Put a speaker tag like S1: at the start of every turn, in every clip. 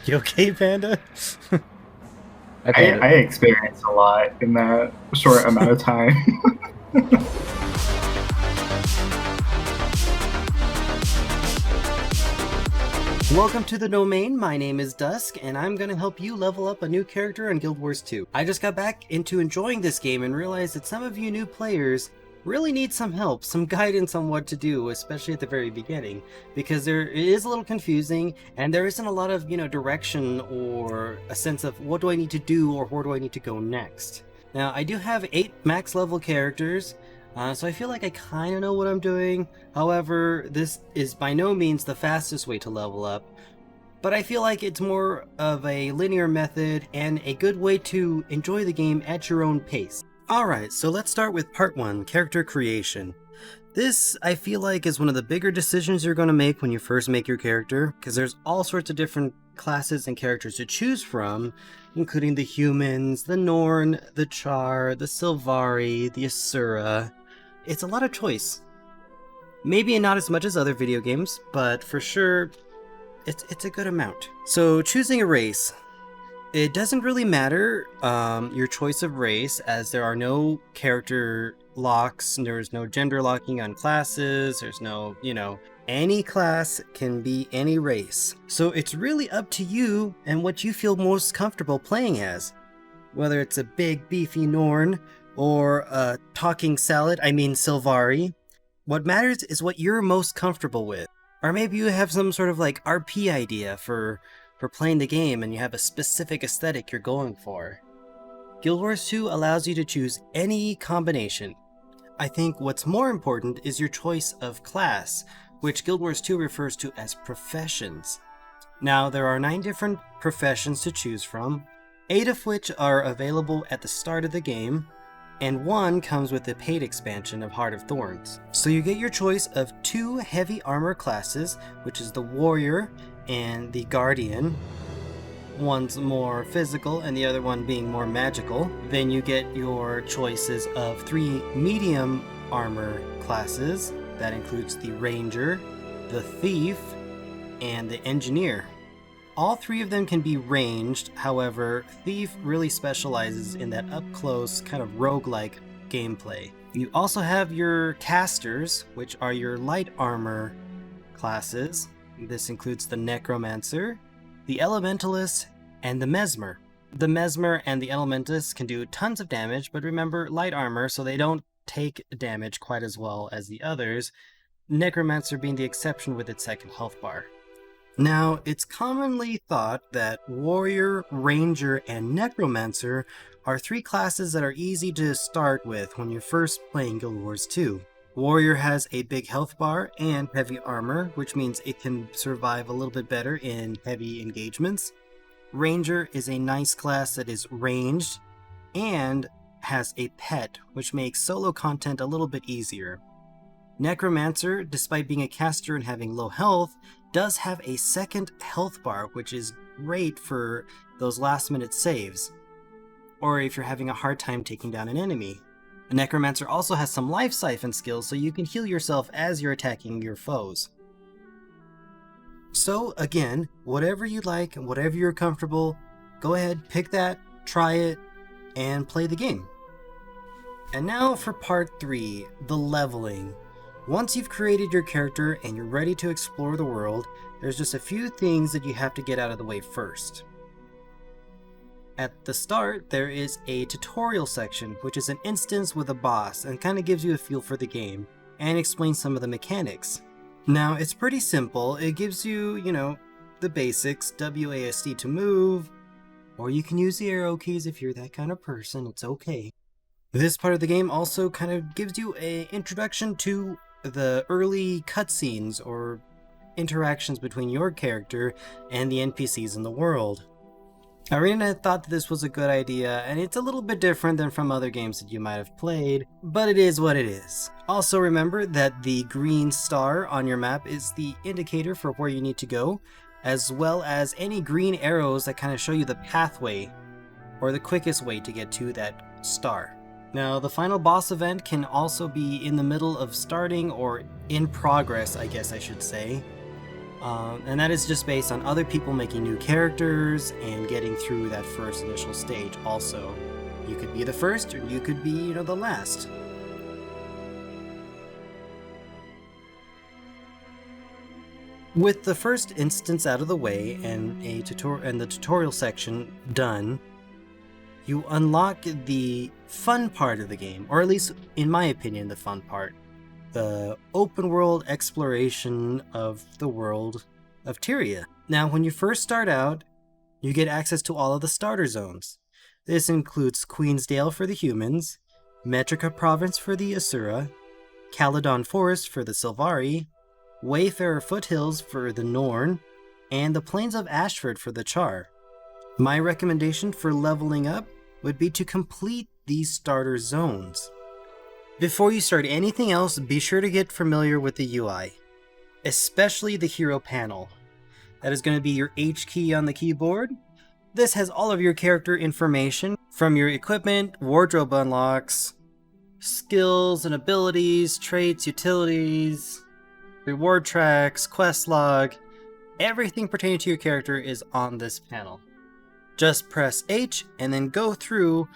S1: You okay, Panda?
S2: Okay.
S3: I experienced a lot in that short amount of time.
S1: Welcome to the domain. My name is Dusk, and I'm going to help you level up a new character in Guild Wars 2. I just got back into enjoying this game and realized that some of you new players really need some help, some guidance on what to do, especially at the very beginning, because it is a little confusing, and there isn't a lot of, direction or a sense of what do I need to do or where do I need to go next. Now, I do have 8 max level characters, so I feel like I kind of know what I'm doing. However, this is by no means the fastest way to level up, but I feel like it's more of a linear method and a good way to enjoy the game at your own pace. Alright, so let's start with part 1, character creation. This, I feel like, is one of the bigger decisions you're going to make when you first make your character, because there's all sorts of different classes and characters to choose from, including the humans, the Norn, the Char, the Sylvari, the Asura. It's a lot of choice. Maybe not as much as other video games, but for sure, it's a good amount. So choosing a race. It doesn't really matter your choice of race, as there are no character locks, there's no gender locking on classes, there's no, any class can be any race. So it's really up to you and what you feel most comfortable playing as. Whether it's a big beefy Norn, or a talking salad, I mean Sylvari. What matters is what you're most comfortable with. Or maybe you have some sort of like RP idea for playing the game and you have a specific aesthetic you're going for. Guild Wars 2 allows you to choose any combination. I think what's more important is your choice of class, which Guild Wars 2 refers to as professions. Now, there are 9 different professions to choose from, 8 of which are available at the start of the game, and 1 comes with the paid expansion of Heart of Thorns. So you get your choice of 2 heavy armor classes, which is the Warrior and the Guardian. One's more physical and the other one being more magical. Then you get your choices of 3 medium armor classes. That includes the Ranger, the Thief, and the Engineer. All 3 of them can be ranged, however, Thief really specializes in that up-close, kind of roguelike gameplay. You also have your Casters, which are your light armor classes. This includes the Necromancer, the Elementalist, and the Mesmer. The Mesmer and the Elementalist can do tons of damage, but remember, light armor, so they don't take damage quite as well as the others, Necromancer being the exception with its second health bar. Now, it's commonly thought that Warrior, Ranger, and Necromancer are 3 classes that are easy to start with when you're first playing Guild Wars 2. Warrior has a big health bar and heavy armor, which means it can survive a little bit better in heavy engagements. Ranger is a nice class that is ranged and has a pet, which makes solo content a little bit easier. Necromancer, despite being a caster and having low health, does have a second health bar, which is great for those last-minute saves, or if you're having a hard time taking down an enemy. A Necromancer also has some life siphon skills, so you can heal yourself as you're attacking your foes. So again, whatever you like and whatever you're comfortable, go ahead, pick that, try it, and play the game. And now for part 3, the leveling. Once you've created your character and you're ready to explore the world, there's just a few things that you have to get out of the way first. At the start, there is a tutorial section, which is an instance with a boss and kind of gives you a feel for the game and explains some of the mechanics. Now, it's pretty simple. It gives you, the basics, WASD to move, or you can use the arrow keys if you're that kind of person, it's okay. This part of the game also kind of gives you an introduction to the early cutscenes or interactions between your character and the NPCs in the world. Arena thought that this was a good idea, and it's a little bit different than from other games that you might have played, but it is what it is. Also remember that the green star on your map is the indicator for where you need to go, as well as any green arrows that kind of show you the pathway or the quickest way to get to that star. Now, the final boss event can also be in the middle of starting or in progress, I guess I should say. And that is just based on other people making new characters and getting through that first initial stage. Also, you could be the first, or you could be, the last. With the first instance out of the way and the tutorial section done, you unlock the fun part of the game, or at least in my opinion, the fun part. The open world exploration of the world of Tyria. Now, when you first start out, you get access to all of the starter zones. This includes Queensdale for the humans, Metrica Province for the Asura, Caledon Forest for the Sylvari, Wayfarer Foothills for the Norn, and the Plains of Ashford for the Char. My recommendation for leveling up would be to complete these starter zones. Before you start anything else, be sure to get familiar with the UI, especially the hero panel. That is going to be your H key on the keyboard. This has all of your character information from your equipment, wardrobe unlocks, skills and abilities, traits, utilities, reward tracks, quest log. Everything pertaining to your character is on this panel. Just press H and then go through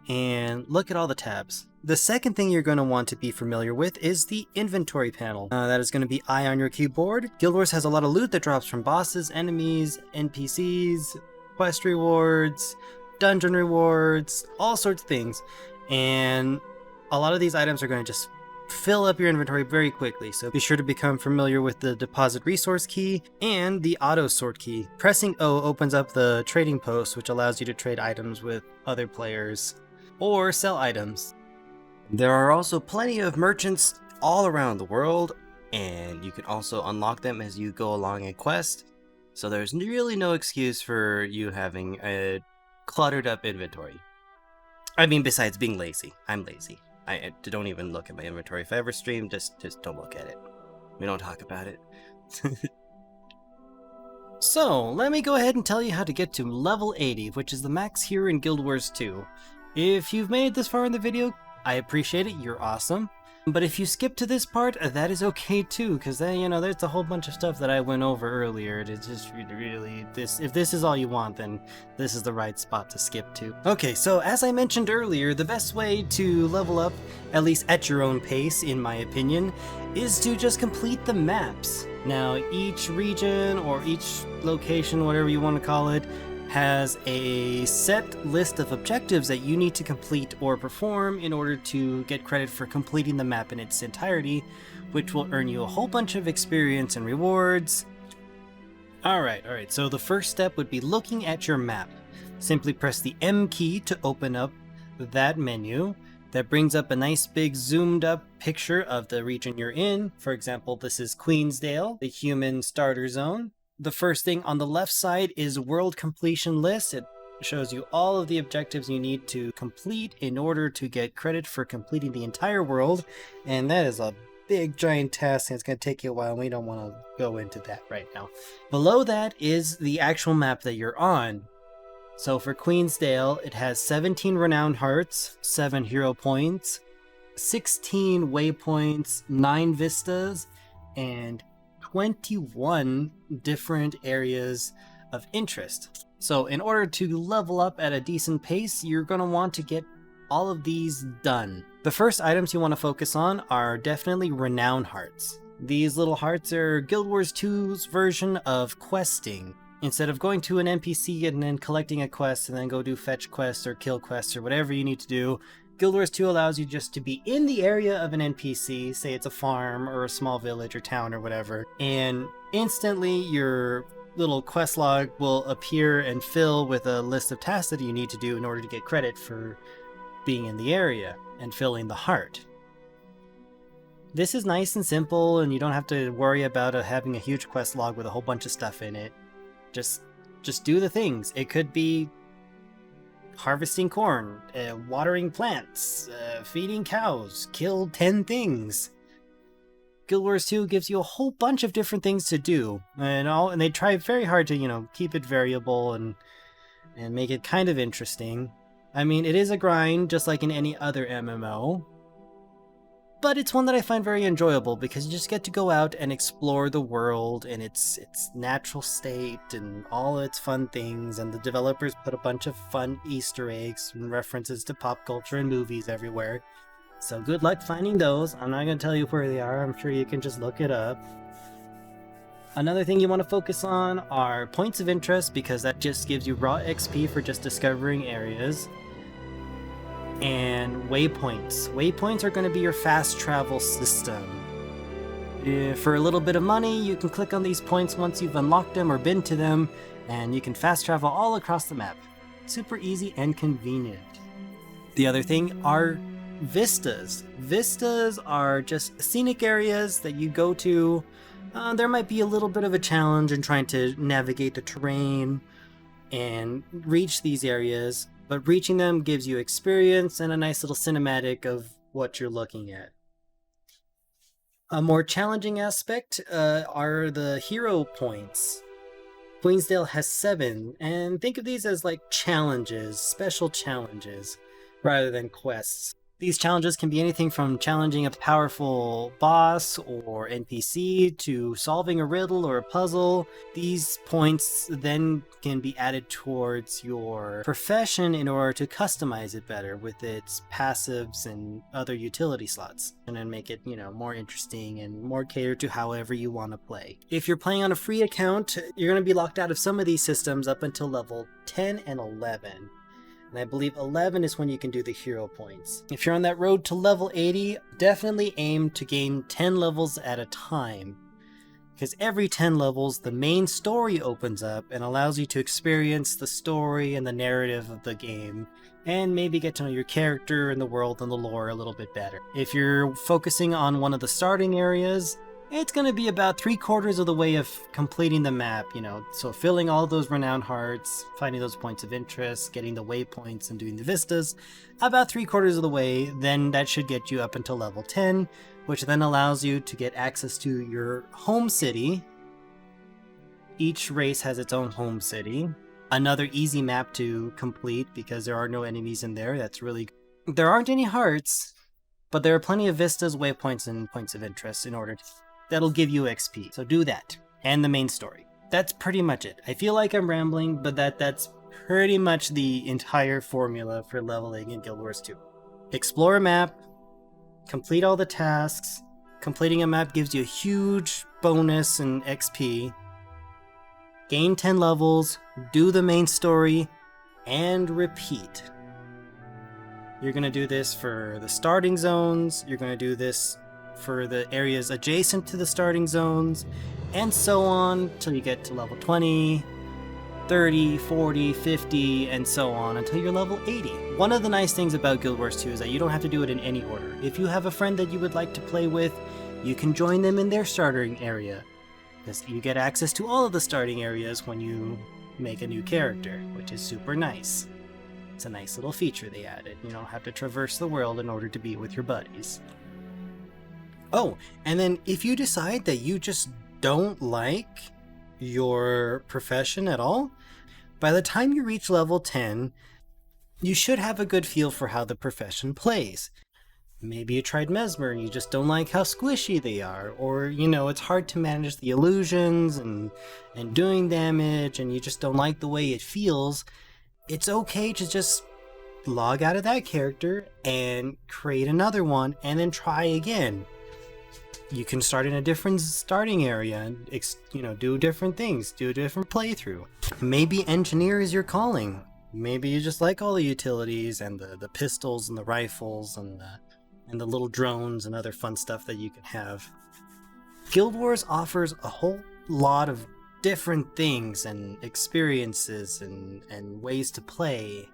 S1: and look at all the tabs. The second thing you're going to want to be familiar with is the inventory panel. That is going to be I on your keyboard. Guild Wars has a lot of loot that drops from bosses, enemies, NPCs, quest rewards, dungeon rewards, all sorts of things. And a lot of these items are going to just fill up your inventory very quickly, so be sure to become familiar with the deposit resource key and the auto sort key. Pressing O opens up the trading post, which allows you to trade items with other players or sell items. There are also plenty of merchants all around the world, and you can also unlock them as you go along a quest, so there's really no excuse for you having a cluttered up inventory. I mean, besides being lazy. I'm lazy. I don't even look at my inventory. If I ever stream, just don't look at it. We don't talk about it. So, let me go ahead and tell you how to get to level 80, which is the max here in Guild Wars 2. If you've made it this far in the video, I appreciate it, you're awesome. But if you skip to this part, that is okay too, because then, there's a whole bunch of stuff that I went over earlier. It's just really, if this is all you want, then this is the right spot to skip to. Okay, so as I mentioned earlier, the best way to level up, at least at your own pace, in my opinion, is to just complete the maps. Now, each region or each location, whatever you want to call it, has a set list of objectives that you need to complete or perform in order to get credit for completing the map in its entirety, which will earn you a whole bunch of experience and rewards. Alright, so the first step would be looking at your map. Simply press the M key to open up that menu. That brings up a nice big zoomed up picture of the region you're in. For example, this is Queensdale, the human starter zone. The first thing on the left side is World Completion List. It shows you all of the objectives you need to complete in order to get credit for completing the entire world. And that is a big giant task, and it's going to take you a while, and we don't want to go into that right now. Below that is the actual map that you're on. So for Queensdale, it has 17 Renowned Hearts, 7 Hero Points, 16 Waypoints, 9 Vistas, and 21 different areas of interest. So in order to level up at a decent pace, you're going to want to get all of these done. The first items you want to focus on are definitely Renowned Hearts. These little hearts are Guild Wars 2's version of questing. Instead of going to an NPC and then collecting a quest and then go do fetch quests or kill quests or whatever you need to do, Guild Wars 2 allows you just to be in the area of an NPC, say it's a farm or a small village or town or whatever, and instantly your little quest log will appear and fill with a list of tasks that you need to do in order to get credit for being in the area and filling the heart. This is nice and simple, and you don't have to worry about having a huge quest log with a whole bunch of stuff in it. Just do the things. It could be harvesting corn, watering plants, feeding cows, kill 10 things. Guild Wars 2 gives you a whole bunch of different things to do, and they try very hard to, keep it variable and make it kind of interesting. I mean, it is a grind just like in any other MMO, but it's one that I find very enjoyable because you just get to go out and explore the world in its natural state and all its fun things, and the developers put a bunch of fun Easter eggs and references to pop culture and movies everywhere. So good luck finding those. I'm not going to tell you where they are. I'm sure you can just look it up. Another thing you want to focus on are points of interest, because that just gives you raw XP for just discovering areas. And waypoints. Waypoints are going to be your fast travel system. For a little bit of money, you can click on these points once you've unlocked them or been to them, and you can fast travel all across the map. Super easy and convenient. The other thing are vistas. Vistas are just scenic areas that you go to. There might be a little bit of a challenge in trying to navigate the terrain and reach these areas, but reaching them gives you experience and a nice little cinematic of what you're looking at. A more challenging aspect are the hero points. Queensdale has 7, and think of these as like challenges, special challenges, rather than quests. These challenges can be anything from challenging a powerful boss or NPC to solving a riddle or a puzzle. These points then can be added towards your profession in order to customize it better with its passives and other utility slots, and then make it, more interesting and more catered to however you want to play. If you're playing on a free account, you're going to be locked out of some of these systems up until level 10 and 11. And I believe 11 is when you can do the hero points. If you're on that road to level 80, definitely aim to gain 10 levels at a time. Because every 10 levels, the main story opens up and allows you to experience the story and the narrative of the game, and maybe get to know your character and the world and the lore a little bit better. If you're focusing on one of the starting areas, it's going to be about 3/4 of the way of completing the map, so filling all those renowned hearts, finding those points of interest, getting the waypoints, and doing the vistas. About 3/4 of the way, then that should get you up until level 10, which then allows you to get access to your home city. Each race has its own home city. Another easy map to complete because there are no enemies in there. That's really good. There aren't any hearts, but there are plenty of vistas, waypoints, and points of interest that'll give you XP. So do that. And the main story. That's pretty much it. I feel like I'm rambling, but that's pretty much the entire formula for leveling in Guild Wars 2. Explore a map, complete all the tasks. Completing a map gives you a huge bonus in XP. Gain 10 levels, do the main story, and repeat. You're going to do this for the starting zones, you're going to do this for the areas adjacent to the starting zones, and so on till you get to level 20, 30, 40, 50, and so on until you're level 80. One of the nice things about Guild Wars 2 is that you don't have to do it in any order. If you have a friend that you would like to play with, you can join them in their starting area, because you get access to all of the starting areas when you make a new character, which is super nice. It's a nice little feature they added. You don't have to traverse the world in order to be with your buddies. Oh, and then if you decide that you just don't like your profession at all, by the time you reach level 10, you should have a good feel for how the profession plays. Maybe you tried Mesmer and you just don't like how squishy they are, or, it's hard to manage the illusions and doing damage, and you just don't like the way it feels. It's okay to just log out of that character and create another one and then try again. You can start in a different starting area and, do different things, do a different playthrough. Maybe engineer is your calling. Maybe you just like all the utilities and the pistols and the rifles and the little drones and other fun stuff that you can have. Guild Wars offers a whole lot of different things and experiences and ways to play.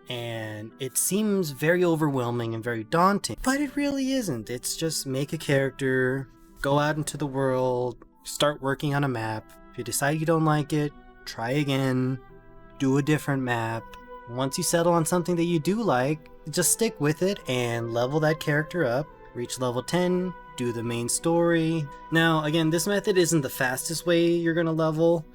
S1: And it seems very overwhelming and very daunting, but it really isn't. It's just make a character, go out into the world, start working on a map. If you decide you don't like it, try again, do a different map. Once you settle on something that you do like, just stick with it and level that character up, reach level 10, do the main story. Now, again, this method isn't the fastest way you're going to level.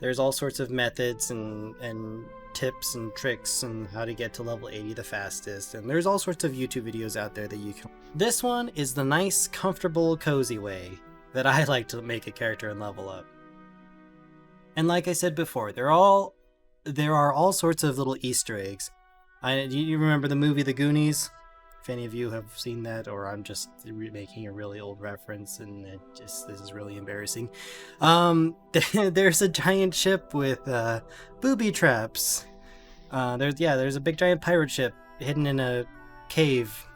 S1: There's all sorts of methods and tips and tricks and how to get to level 80 the fastest, and there's all sorts of YouTube videos out there that you can. This one is the nice, comfortable, cozy way that I like to make a character and level up. And like I said before, there are all sorts of little Easter eggs. You remember the movie The Goonies? If any of you have seen that, or I'm just making a really old reference and this is really embarrassing. There's a giant ship with booby traps. There's a big giant pirate ship hidden in a cave,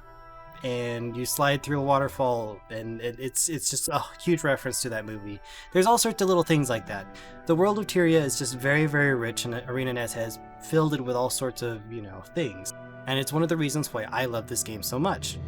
S1: and you slide through a waterfall, and it's just a huge reference to that movie. There's all sorts of little things like that. The world of Tyria is just very, very rich, and ArenaNet has filled it with all sorts of, things. And it's one of the reasons why I love this game so much.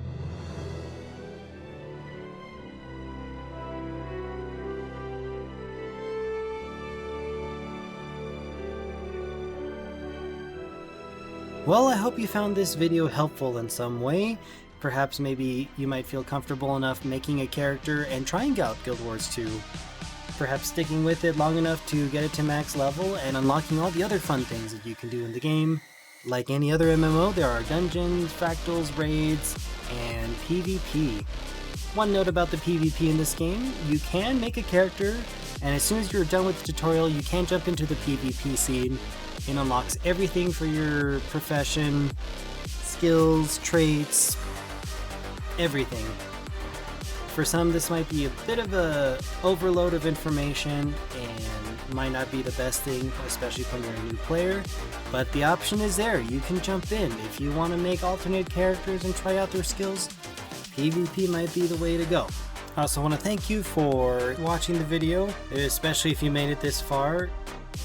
S1: Well, I hope you found this video helpful in some way. Perhaps maybe you might feel comfortable enough making a character and trying out Guild Wars 2. Perhaps sticking with it long enough to get it to max level and unlocking all the other fun things that you can do in the game. Like any other MMO, there are dungeons, fractals, raids, and PvP. One note about the PvP in this game, you can make a character, and as soon as you're done with the tutorial, you can jump into the PvP scene. It unlocks everything for your profession, skills, traits, everything. For some, this might be a bit of a overload of information and might not be the best thing, especially when you're a new player, but the option is there. You can jump in. If you want to make alternate characters and try out their skills, PvP might be the way to go. I also want to thank you for watching the video, especially if you made it this far.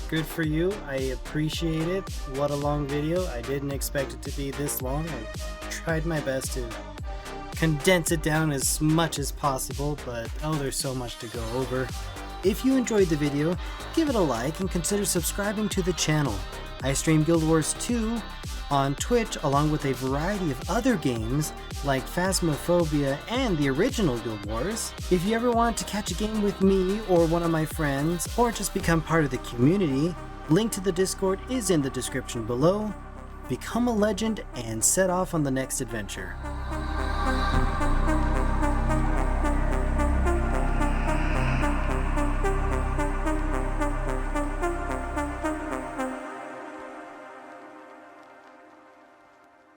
S1: Good for you. I appreciate it. What a long video. I didn't expect it to be this long. I tried my best to condense it down as much as possible, but there's so much to go over. If you enjoyed the video, give it a like and consider subscribing to the channel. I stream Guild Wars 2 on Twitch along with a variety of other games like Phasmophobia and the original Guild Wars. If you ever want to catch a game with me or one of my friends, or just become part of the community, link to the Discord is in the description below. Become a legend and set off on the next adventure.